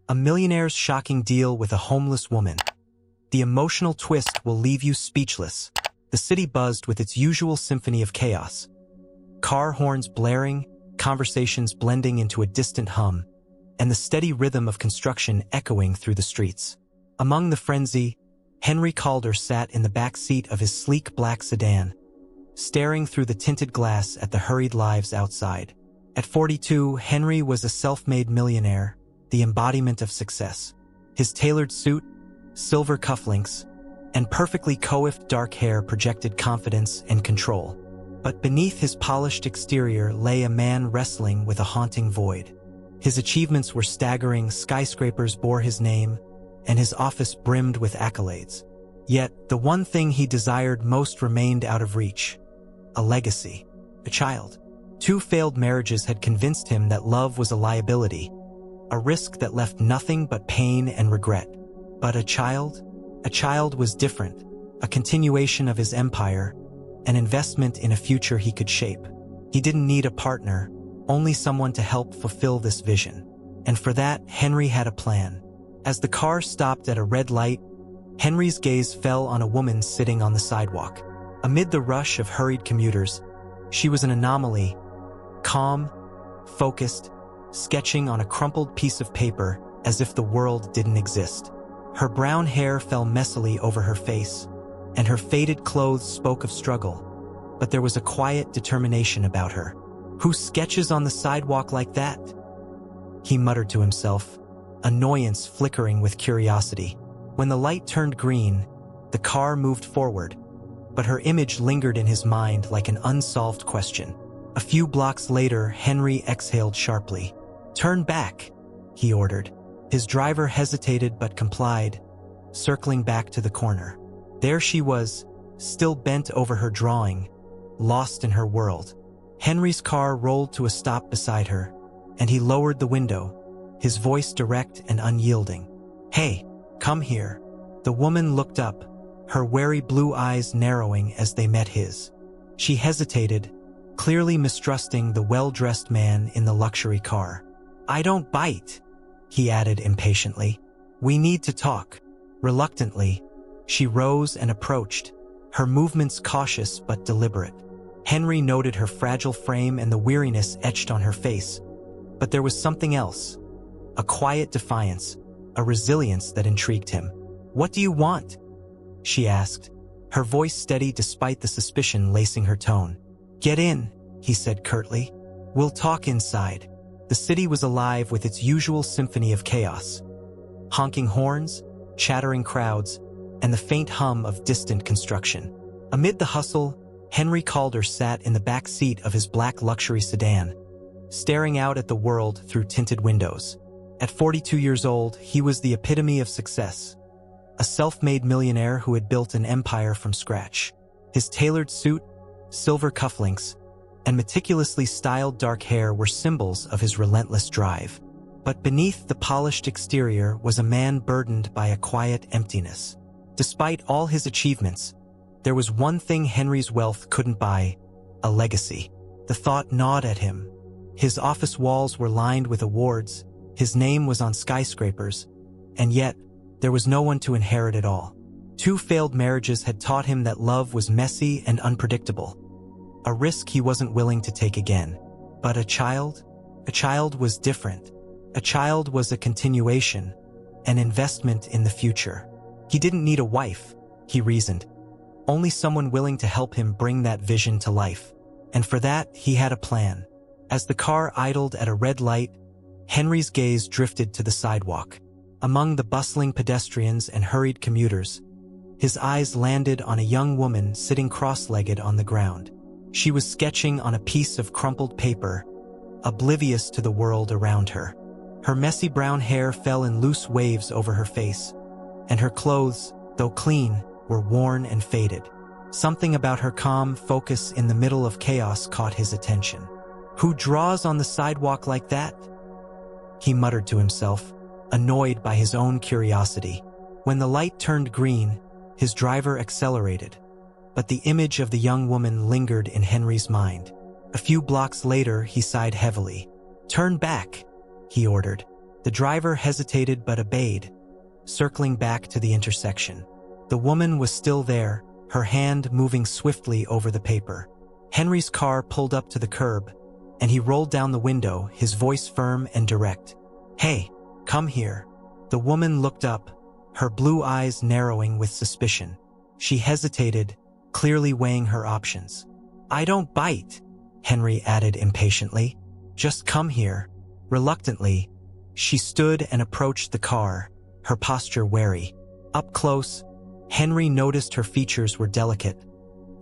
A millionaire's shocking deal with a homeless woman. The emotional twist will leave you speechless. The city buzzed with its usual symphony of chaos. Car horns blaring, conversations blending into a distant hum, and the steady rhythm of construction echoing through the streets. Among the frenzy, Henry Calder sat in the back seat of his sleek black sedan, staring through the tinted glass at the hurried lives outside. At 42, Henry was a self-made millionaire, the embodiment of success. His tailored suit, silver cufflinks, and perfectly coiffed dark hair projected confidence and control. But beneath his polished exterior lay a man wrestling with a haunting void. His achievements were staggering, skyscrapers bore his name, and his office brimmed with accolades. Yet, the one thing he desired most remained out of reach: a legacy, a child. 2 failed marriages had convinced him that love was a liability, a risk that left nothing but pain and regret. But a child was different, a continuation of his empire, an investment in a future he could shape. He didn't need a partner, only someone to help fulfill this vision. And for that, Henry had a plan. As the car stopped at a red light, Henry's gaze fell on a woman sitting on the sidewalk. Amid the rush of hurried commuters, she was an anomaly, calm, focused, sketching on a crumpled piece of paper as if the world didn't exist. Her brown hair fell messily over her face, and her faded clothes spoke of struggle. But there was a quiet determination about her. "Who sketches on the sidewalk like that?" he muttered to himself, annoyance flickering with curiosity. When the light turned green, the car moved forward, but her image lingered in his mind like an unsolved question. A few blocks later, Henry exhaled sharply. "Turn back," he ordered. His driver hesitated but complied, circling back to the corner. There she was, still bent over her drawing, lost in her world. Henry's car rolled to a stop beside her, and he lowered the window, his voice direct and unyielding. "Hey, come here." The woman looked up, her wary blue eyes narrowing as they met his. She hesitated, clearly mistrusting the well-dressed man in the luxury car. "I don't bite," he added impatiently. "We need to talk." Reluctantly, she rose and approached, her movements cautious but deliberate. Henry noted her fragile frame and the weariness etched on her face. But there was something else, a quiet defiance, a resilience that intrigued him. "What do you want?" she asked, her voice steady despite the suspicion lacing her tone. "Get in," he said curtly. "We'll talk inside." The city was alive with its usual symphony of chaos. Honking horns, chattering crowds, and the faint hum of distant construction. Amid the hustle, Henry Calder sat in the back seat of his black luxury sedan, staring out at the world through tinted windows. At 42 years old, he was the epitome of success, a self-made millionaire who had built an empire from scratch. His tailored suit, silver cufflinks, and meticulously styled dark hair were symbols of his relentless drive. But beneath the polished exterior was a man burdened by a quiet emptiness. Despite all his achievements, there was one thing Henry's wealth couldn't buy: a legacy. The thought gnawed at him. His office walls were lined with awards, his name was on skyscrapers, and yet there was no one to inherit it all. 2 failed marriages had taught him that love was messy and unpredictable, a risk he wasn't willing to take again. But a child was different. A child was a continuation, an investment in the future. He didn't need a wife, he reasoned, only someone willing to help him bring that vision to life. And for that, he had a plan. As the car idled at a red light, Henry's gaze drifted to the sidewalk. Among the bustling pedestrians and hurried commuters, his eyes landed on a young woman sitting cross-legged on the ground. She was sketching on a piece of crumpled paper, oblivious to the world around her. Her messy brown hair fell in loose waves over her face, and her clothes, though clean, were worn and faded. Something about her calm focus in the middle of chaos caught his attention. "Who draws on the sidewalk like that?" he muttered to himself, annoyed by his own curiosity. When the light turned green, his driver accelerated, but the image of the young woman lingered in Henry's mind. A few blocks later, he sighed heavily. "Turn back," he ordered. The driver hesitated but obeyed, circling back to the intersection. The woman was still there, her hand moving swiftly over the paper. Henry's car pulled up to the curb, and he rolled down the window, his voice firm and direct. "Hey, come here." The woman looked up, her blue eyes narrowing with suspicion. She hesitated, clearly weighing her options. "I don't bite," Henry added impatiently. "Just come here." Reluctantly, she stood and approached the car, her posture wary. Up close, Henry noticed her features were delicate,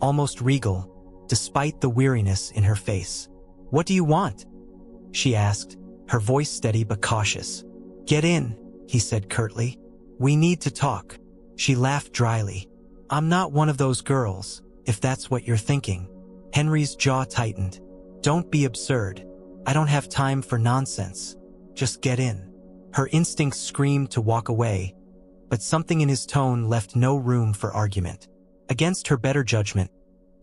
almost regal, despite the weariness in her face. "What do you want?" she asked, her voice steady but cautious. "Get in," he said curtly. "We need to talk." She laughed dryly. "I'm not one of those girls, if that's what you're thinking." Henry's jaw tightened. "Don't be absurd. I don't have time for nonsense. Just get in." Her instincts screamed to walk away, but something in his tone left no room for argument. Against her better judgment,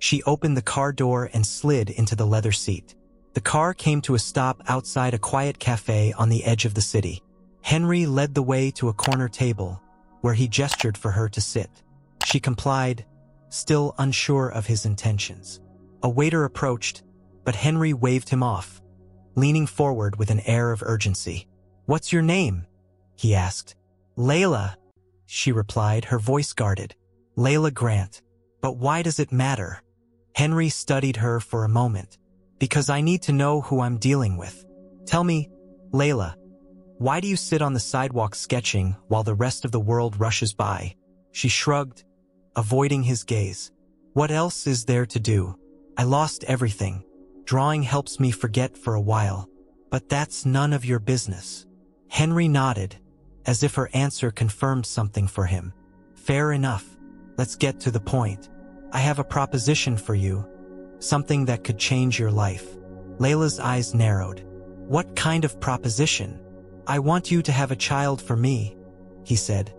she opened the car door and slid into the leather seat. The car came to a stop outside a quiet cafe on the edge of the city. Henry led the way to a corner table, where he gestured for her to sit. She complied, still unsure of his intentions. A waiter approached, but Henry waved him off, leaning forward with an air of urgency. "What's your name?" he asked. "Layla," she replied, her voice guarded. "Layla Grant. But why does it matter?" Henry studied her for a moment. "Because I need to know who I'm dealing with. Tell me, Layla, why do you sit on the sidewalk sketching while the rest of the world rushes by?" She shrugged, avoiding his gaze. "What else is there to do? I lost everything. Drawing helps me forget for a while. But that's none of your business." Henry nodded, as if her answer confirmed something for him. "Fair enough. Let's get to the point. I have a proposition for you, something that could change your life." Layla's eyes narrowed. "What kind of proposition?" "I want you to have a child for me," he said,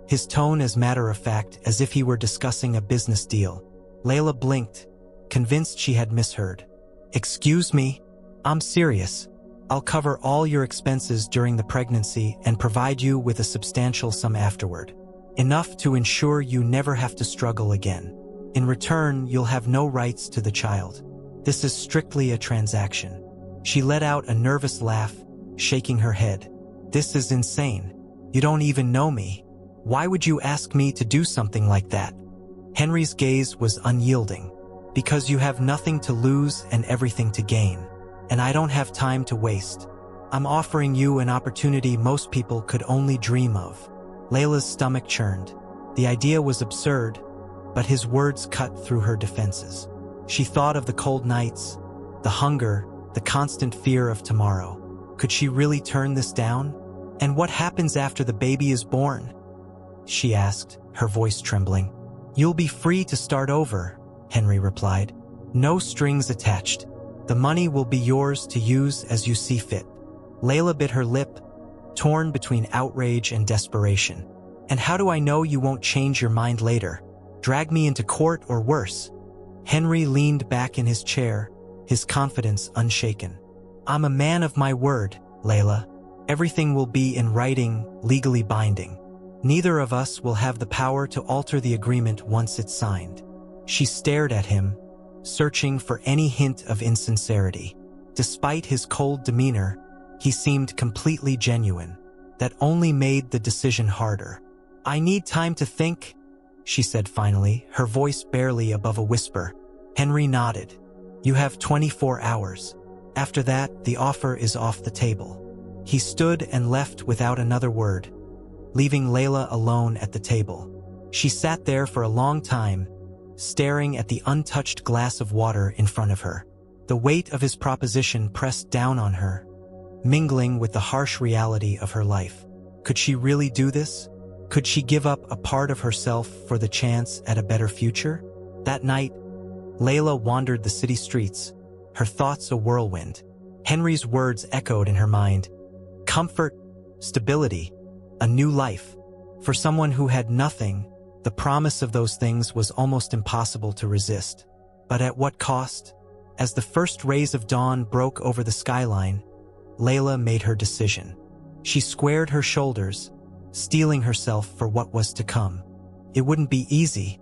his tone as matter-of-fact as if he were discussing a business deal. Layla blinked, convinced she had misheard. "Excuse me? I'm serious. I'll cover all your expenses during the pregnancy and provide you with a substantial sum afterward. Enough to ensure you never have to struggle again. In return, you'll have no rights to the child. This is strictly a transaction." She let out a nervous laugh, shaking her head. "This is insane. You don't even know me. Why would you ask me to do something like that?" Henry's gaze was unyielding. "Because you have nothing to lose and everything to gain. And I don't have time to waste. I'm offering you an opportunity most people could only dream of." Layla's stomach churned. The idea was absurd, but his words cut through her defenses. She thought of the cold nights, the hunger, the constant fear of tomorrow. Could she really turn this down? "And what happens after the baby is born?" she asked, her voice trembling. "You'll be free to start over," Henry replied. "No strings attached. The money will be yours to use as you see fit." Layla bit her lip, torn between outrage and desperation. "And how do I know you won't change your mind later? Drag me into court or worse?" Henry leaned back in his chair, his confidence unshaken. "I'm a man of my word, Layla. Everything will be in writing, legally binding. Neither of us will have the power to alter the agreement once it's signed." She stared at him, searching for any hint of insincerity. Despite his cold demeanor, he seemed completely genuine. That only made the decision harder. "I need time to think," she said finally, her voice barely above a whisper. Henry nodded. "You have 24 hours. After that, the offer is off the table." He stood and left without another word, leaving Layla alone at the table. She sat there for a long time, staring at the untouched glass of water in front of her. The weight of his proposition pressed down on her, mingling with the harsh reality of her life. Could she really do this? Could she give up a part of herself for the chance at a better future? That night, Layla wandered the city streets, her thoughts a whirlwind. Henry's words echoed in her mind. Comfort, stability, a new life. For someone who had nothing, the promise of those things was almost impossible to resist. But at what cost? As the first rays of dawn broke over the skyline, Layla made her decision. She squared her shoulders, steeling herself for what was to come. It wouldn't be easy,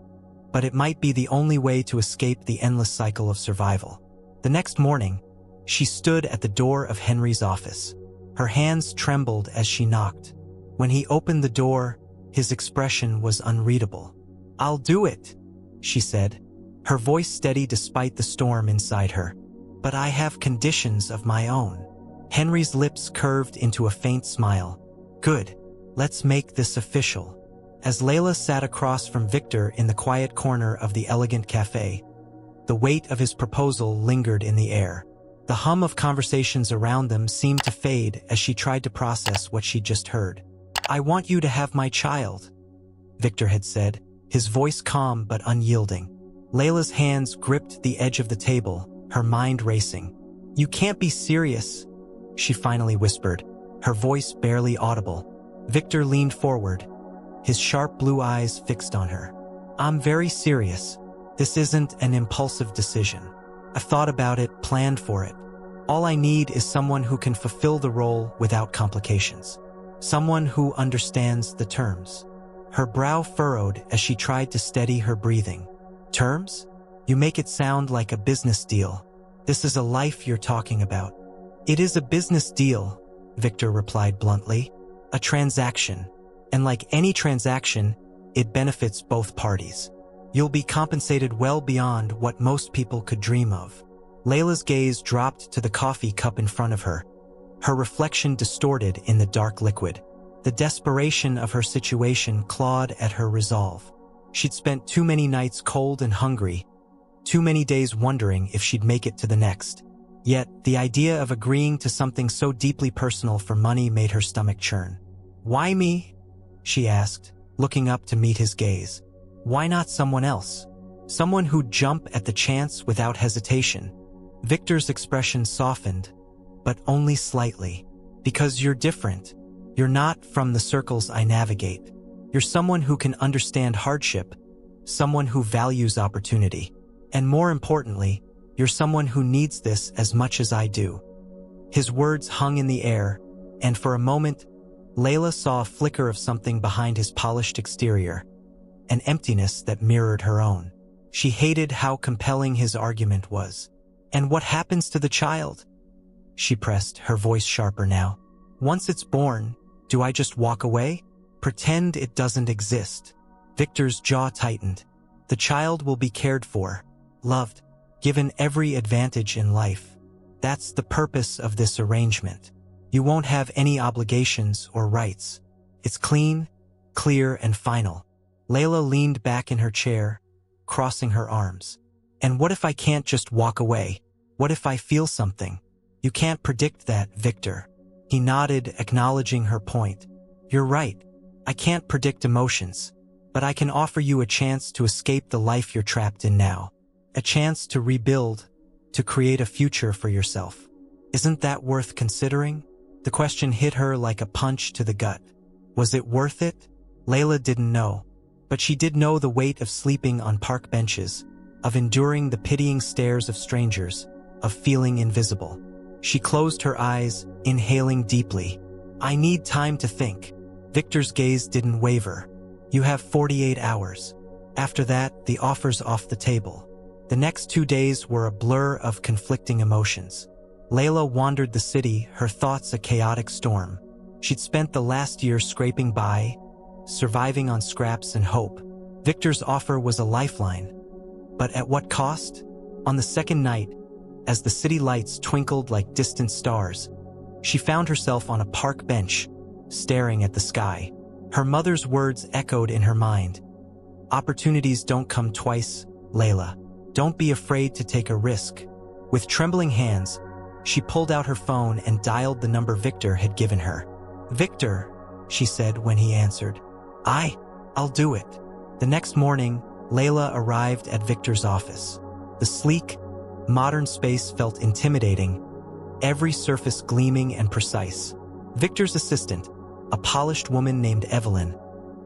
but it might be the only way to escape the endless cycle of survival. The next morning, she stood at the door of Henry's office. Her hands trembled as she knocked. When he opened the door, his expression was unreadable. "I'll do it," she said, her voice steady despite the storm inside her. "But I have conditions of my own." Henry's lips curved into a faint smile. "Good. Let's make this official." As Layla sat across from Victor in the quiet corner of the elegant cafe, the weight of his proposal lingered in the air. The hum of conversations around them seemed to fade as she tried to process what she'd just heard. "I want you to have my child," Victor had said, his voice calm but unyielding. Layla's hands gripped the edge of the table, her mind racing. "You can't be serious," she finally whispered, her voice barely audible. Victor leaned forward, his sharp blue eyes fixed on her. "I'm very serious. This isn't an impulsive decision. I've thought about it, planned for it. All I need is someone who can fulfill the role without complications. Someone who understands the terms." Her brow furrowed as she tried to steady her breathing. "Terms? You make it sound like a business deal. This is a life you're talking about." "It is a business deal," Victor replied bluntly. "A transaction. And like any transaction, it benefits both parties. You'll be compensated well beyond what most people could dream of." Layla's gaze dropped to the coffee cup in front of her, her reflection distorted in the dark liquid. The desperation of her situation clawed at her resolve. She'd spent too many nights cold and hungry, too many days wondering if she'd make it to the next. Yet, the idea of agreeing to something so deeply personal for money made her stomach churn. "Why me?" she asked, looking up to meet his gaze. "Why not someone else? Someone who'd jump at the chance without hesitation?" Victor's expression softened, but only slightly. "Because you're different. You're not from the circles I navigate. You're someone who can understand hardship, someone who values opportunity. And more importantly, you're someone who needs this as much as I do." His words hung in the air, and for a moment, Layla saw a flicker of something behind his polished exterior, an emptiness that mirrored her own. She hated how compelling his argument was. "And what happens to the child?" she pressed, her voice sharper now. "Once it's born, do I just walk away? Pretend it doesn't exist?" Victor's jaw tightened. "The child will be cared for, loved, given every advantage in life. That's the purpose of this arrangement. You won't have any obligations or rights. It's clean, clear, and final." Layla leaned back in her chair, crossing her arms. "And what if I can't just walk away? What if I feel something?" "You can't predict that, Victor." He nodded, acknowledging her point. "You're right. I can't predict emotions, but I can offer you a chance to escape the life you're trapped in now. A chance to rebuild, to create a future for yourself. Isn't that worth considering?" The question hit her like a punch to the gut. Was it worth it? Layla didn't know, but she did know the weight of sleeping on park benches, of enduring the pitying stares of strangers, of feeling invisible. She closed her eyes, inhaling deeply. "I need time to think." Victor's gaze didn't waver. "You have 48 hours. After that, the offer's off the table." The next 2 days were a blur of conflicting emotions. Layla wandered the city, her thoughts a chaotic storm. She'd spent the last year scraping by, surviving on scraps and hope. Victor's offer was a lifeline. But at what cost? On the second night, as the city lights twinkled like distant stars, she found herself on a park bench, staring at the sky. Her mother's words echoed in her mind. "Opportunities don't come twice, Layla. Don't be afraid to take a risk." With trembling hands, she pulled out her phone and dialed the number Victor had given her. "Victor," she said when he answered. I'll do it." The next morning, Layla arrived at Victor's office. The sleek, modern space felt intimidating, every surface gleaming and precise. Victor's assistant, a polished woman named Evelyn,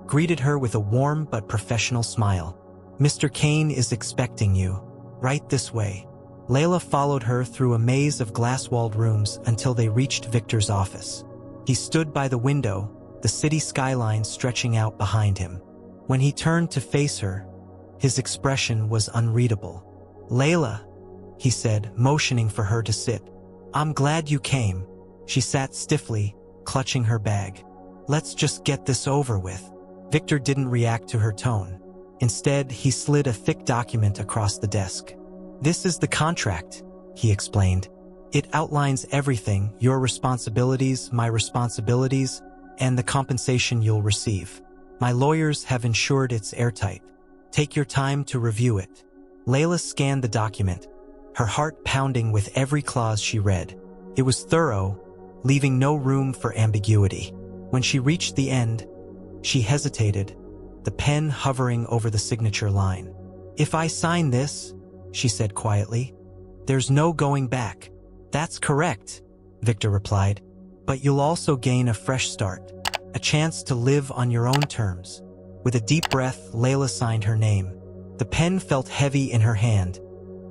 greeted her with a warm but professional smile. "Mr. Kane is expecting you. Right this way." Layla followed her through a maze of glass-walled rooms until they reached Victor's office. He stood by the window, the city skyline stretching out behind him. When he turned to face her, his expression was unreadable. "Layla," he said, motioning for her to sit. "I'm glad you came." She sat stiffly, clutching her bag. "Let's just get this over with." Victor didn't react to her tone. Instead, he slid a thick document across the desk. "This is the contract," he explained. "It outlines everything, your responsibilities, my responsibilities, and the compensation you'll receive. My lawyers have ensured it's airtight. Take your time to review it." Layla scanned the document, her heart pounding with every clause she read. It was thorough, leaving no room for ambiguity. When she reached the end, she hesitated, the pen hovering over the signature line. "If I sign this," she said quietly, "there's no going back." "That's correct," Victor replied, "but you'll also gain a fresh start, a chance to live on your own terms." With a deep breath, Layla signed her name. The pen felt heavy in her hand,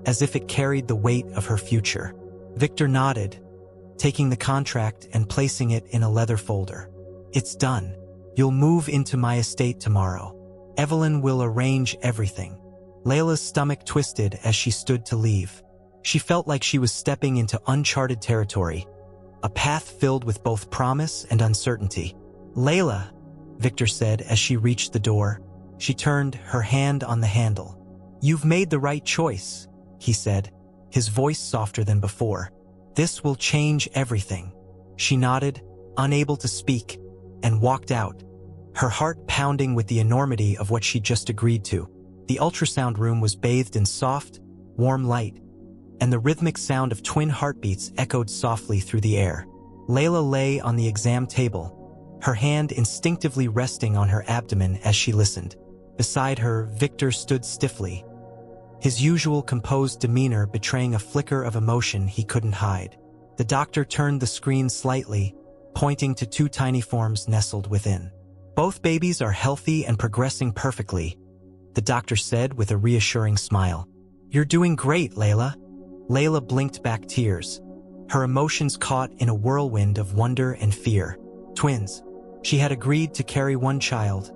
as if it carried the weight of her future. Victor nodded, taking the contract and placing it in a leather folder. "It's done. You'll move into my estate tomorrow. Evelyn will arrange everything." Layla's stomach twisted as she stood to leave. She felt like she was stepping into uncharted territory, a path filled with both promise and uncertainty. "Layla," Victor said as she reached the door. She turned, her hand on the handle. "You've made the right choice," he said, his voice softer than before. "This will change everything." She nodded, unable to speak, and walked out, her heart pounding with the enormity of what she'd just agreed to. The ultrasound room was bathed in soft, warm light, and the rhythmic sound of twin heartbeats echoed softly through the air. Layla lay on the exam table, her hand instinctively resting on her abdomen as she listened. Beside her, Victor stood stiffly, his usual composed demeanor betraying a flicker of emotion he couldn't hide. The doctor turned the screen slightly, pointing to two tiny forms nestled within. "Both babies are healthy and progressing perfectly," the doctor said with a reassuring smile. "You're doing great, Layla." Layla blinked back tears, her emotions caught in a whirlwind of wonder and fear. Twins. She had agreed to carry one child,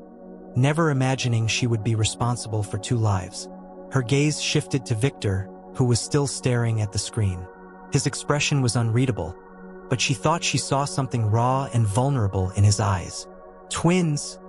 never imagining she would be responsible for two lives. Her gaze shifted to Victor, who was still staring at the screen. His expression was unreadable, but she thought she saw something raw and vulnerable in his eyes. "Twins,"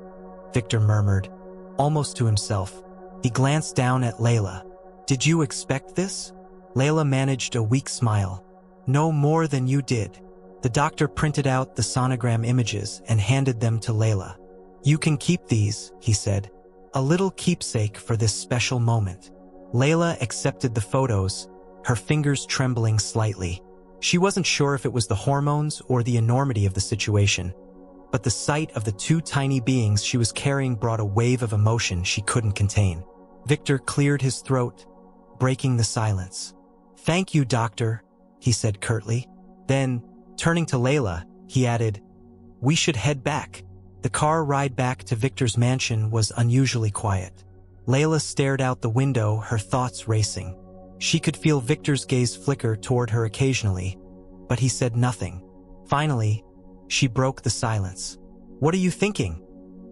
Victor murmured, almost to himself. He glanced down at Layla. "Did you expect this?" Layla managed a weak smile. "No more than you did." The doctor printed out the sonogram images and handed them to Layla. "You can keep these," he said, "a little keepsake for this special moment." Layla accepted the photos, her fingers trembling slightly. She wasn't sure if it was the hormones or the enormity of the situation, but the sight of the two tiny beings she was carrying brought a wave of emotion she couldn't contain. Victor cleared his throat, breaking the silence. "Thank you, doctor," he said curtly. Then, turning to Layla, he added, "We should head back." The car ride back to Victor's mansion was unusually quiet. Layla stared out the window, her thoughts racing. She could feel Victor's gaze flicker toward her occasionally, but he said nothing. Finally, she broke the silence. "What are you thinking?"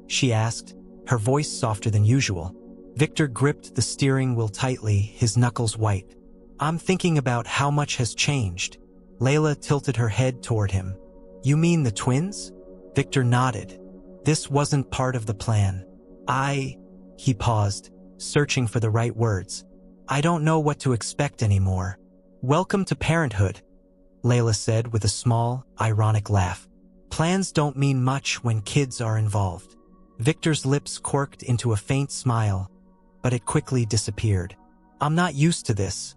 she asked, her voice softer than usual. Victor gripped the steering wheel tightly, his knuckles white. "I'm thinking about how much has changed." Layla tilted her head toward him. "You mean the twins?" Victor nodded. "This wasn't part of the plan. He paused, searching for the right words. "I don't know what to expect anymore." "Welcome to parenthood," Layla said with a small, ironic laugh. "Plans don't mean much when kids are involved." Victor's lips quirked into a faint smile, but it quickly disappeared. "I'm not used to this.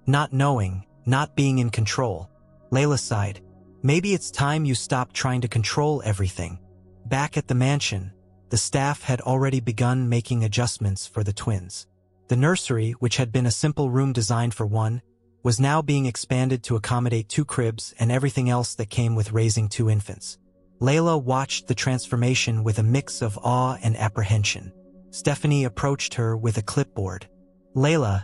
Not knowing, not being in control." Layla sighed. "Maybe it's time you stop trying to control everything." Back at the mansion, the staff had already begun making adjustments for the twins. The nursery, which had been a simple room designed for one, was now being expanded to accommodate 2 cribs and everything else that came with raising 2 infants. Layla watched the transformation with a mix of awe and apprehension. Stephanie approached her with a clipboard. "Layla,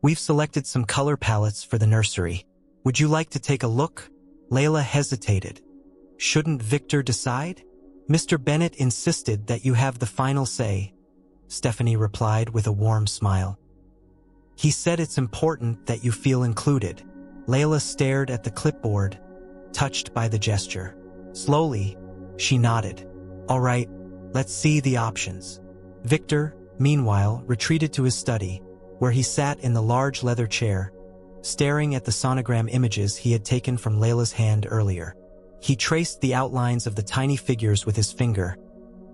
we've selected some color palettes for the nursery. Would you like to take a look?" Layla hesitated, Shouldn't Victor decide? Mr. Bennett insisted that you have the final say, Stephanie replied with a warm smile. He said it's important that you feel included. Layla stared at the clipboard, touched by the gesture. Slowly, she nodded. All right, let's see the options. Victor, meanwhile, retreated to his study, where he sat in the large leather chair, staring at the sonogram images he had taken from Layla's hand earlier. He traced the outlines of the tiny figures with his finger,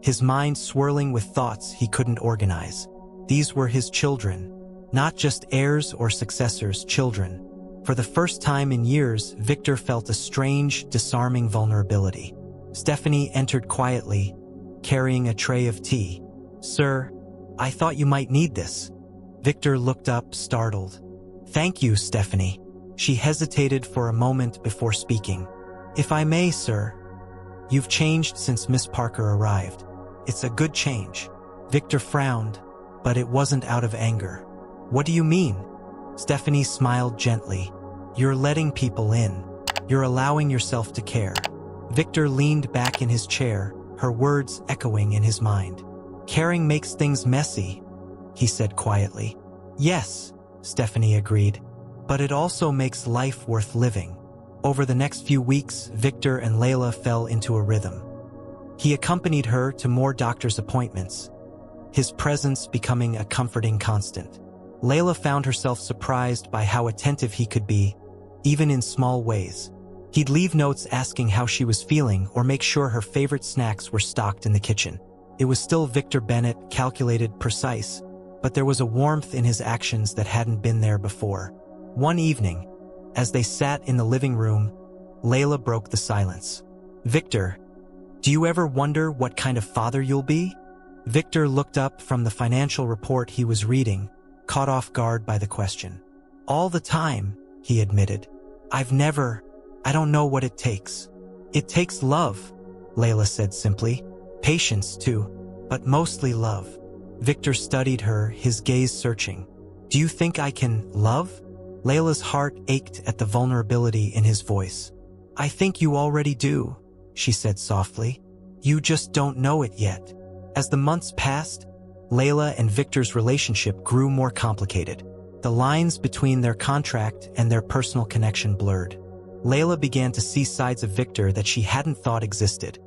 his mind swirling with thoughts he couldn't organize. These were his children, not just heirs or successors, children. For the first time in years, Victor felt a strange, disarming vulnerability. Stephanie entered quietly, carrying a tray of tea. Sir, I thought you might need this. Victor looked up, startled. Thank you, Stephanie. She hesitated for a moment before speaking. If I may, sir. You've changed since Miss Parker arrived. It's a good change. Victor frowned, but it wasn't out of anger. What do you mean? Stephanie smiled gently. You're letting people in. You're allowing yourself to care. Victor leaned back in his chair, her words echoing in his mind. Caring makes things messy, he said quietly. Yes, Stephanie agreed, but it also makes life worth living. Over the next few weeks, Victor and Layla fell into a rhythm. He accompanied her to more doctor's appointments, his presence becoming a comforting constant. Layla found herself surprised by how attentive he could be, even in small ways. He'd leave notes asking how she was feeling or make sure her favorite snacks were stocked in the kitchen. It was still Victor Bennett, calculated, precise, but there was a warmth in his actions that hadn't been there before. One evening, as they sat in the living room, Layla broke the silence. Victor, do you ever wonder what kind of father you'll be? Victor looked up from the financial report he was reading, caught off guard by the question. All the time, he admitted. I don't know what it takes. It takes love, Layla said simply. Patience, too, but mostly love. Victor studied her, his gaze searching. Do you think I can love? Layla's heart ached at the vulnerability in his voice. I think you already do, she said softly. You just don't know it yet. As the months passed, Layla and Victor's relationship grew more complicated. The lines between their contract and their personal connection blurred. Layla began to see sides of Victor that she hadn't thought existed.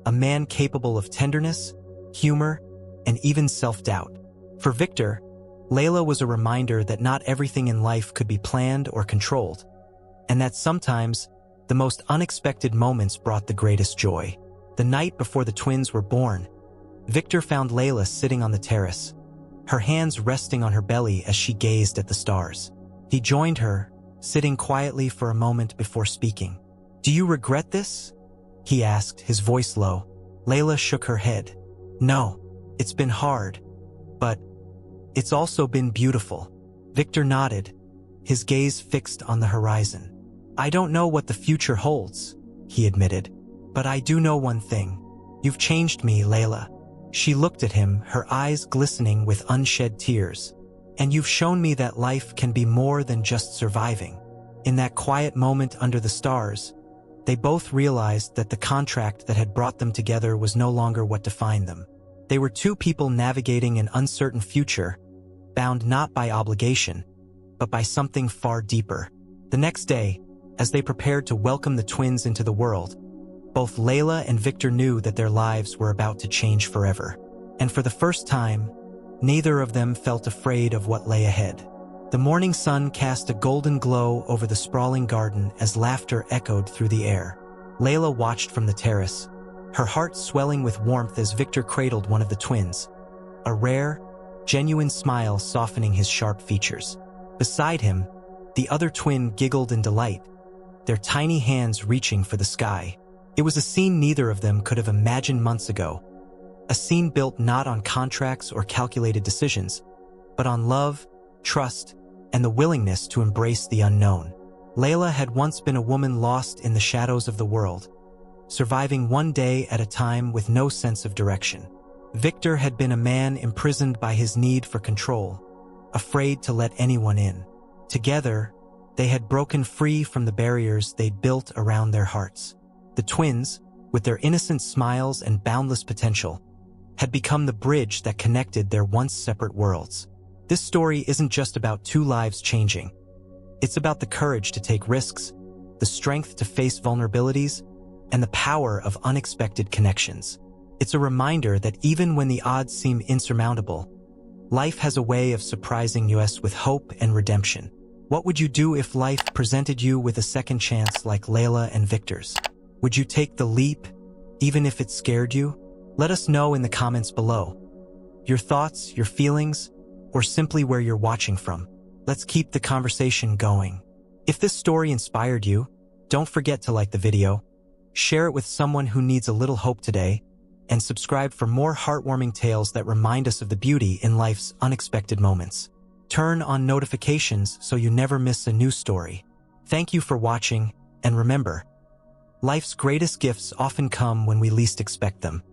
A man capable of tenderness, humor, and even self-doubt. For Victor, Layla was a reminder that not everything in life could be planned or controlled, and that sometimes the most unexpected moments brought the greatest joy. The night before the twins were born, Victor found Layla sitting on the terrace, her hands resting on her belly as she gazed at the stars. He joined her, sitting quietly for a moment before speaking. Do you regret this? He asked, his voice low. Layla shook her head. No, it's been hard, but it's also been beautiful. Victor nodded, his gaze fixed on the horizon. I don't know what the future holds, he admitted, but I do know one thing. You've changed me, Layla. She looked at him, her eyes glistening with unshed tears. And you've shown me that life can be more than just surviving. In that quiet moment under the stars, they both realized that the contract that had brought them together was no longer what defined them. They were two people navigating an uncertain future, bound not by obligation, but by something far deeper. The next day, as they prepared to welcome the twins into the world, both Layla and Victor knew that their lives were about to change forever. And for the first time, neither of them felt afraid of what lay ahead. The morning sun cast a golden glow over the sprawling garden as laughter echoed through the air. Layla watched from the terrace, her heart swelling with warmth as Victor cradled one of the twins, a rare, genuine smile softening his sharp features. Beside him, the other twin giggled in delight, their tiny hands reaching for the sky. It was a scene neither of them could have imagined months ago, a scene built not on contracts or calculated decisions, but on love, trust, and the willingness to embrace the unknown. Layla had once been a woman lost in the shadows of the world, surviving one day at a time with no sense of direction. Victor had been a man imprisoned by his need for control, afraid to let anyone in. Together, they had broken free from the barriers they'd built around their hearts. The twins, with their innocent smiles and boundless potential, had become the bridge that connected their once separate worlds. This story isn't just about two lives changing. It's about the courage to take risks, the strength to face vulnerabilities, and the power of unexpected connections. It's a reminder that even when the odds seem insurmountable, life has a way of surprising us with hope and redemption. What would you do if life presented you with a second chance like Layla and Victor's? Would you take the leap, even if it scared you? Let us know in the comments below. Your thoughts, your feelings, or simply where you're watching from. Let's keep the conversation going. If this story inspired you, don't forget to like the video, share it with someone who needs a little hope today, and subscribe for more heartwarming tales that remind us of the beauty in life's unexpected moments. Turn on notifications so you never miss a new story. Thank you for watching, and remember, life's greatest gifts often come when we least expect them.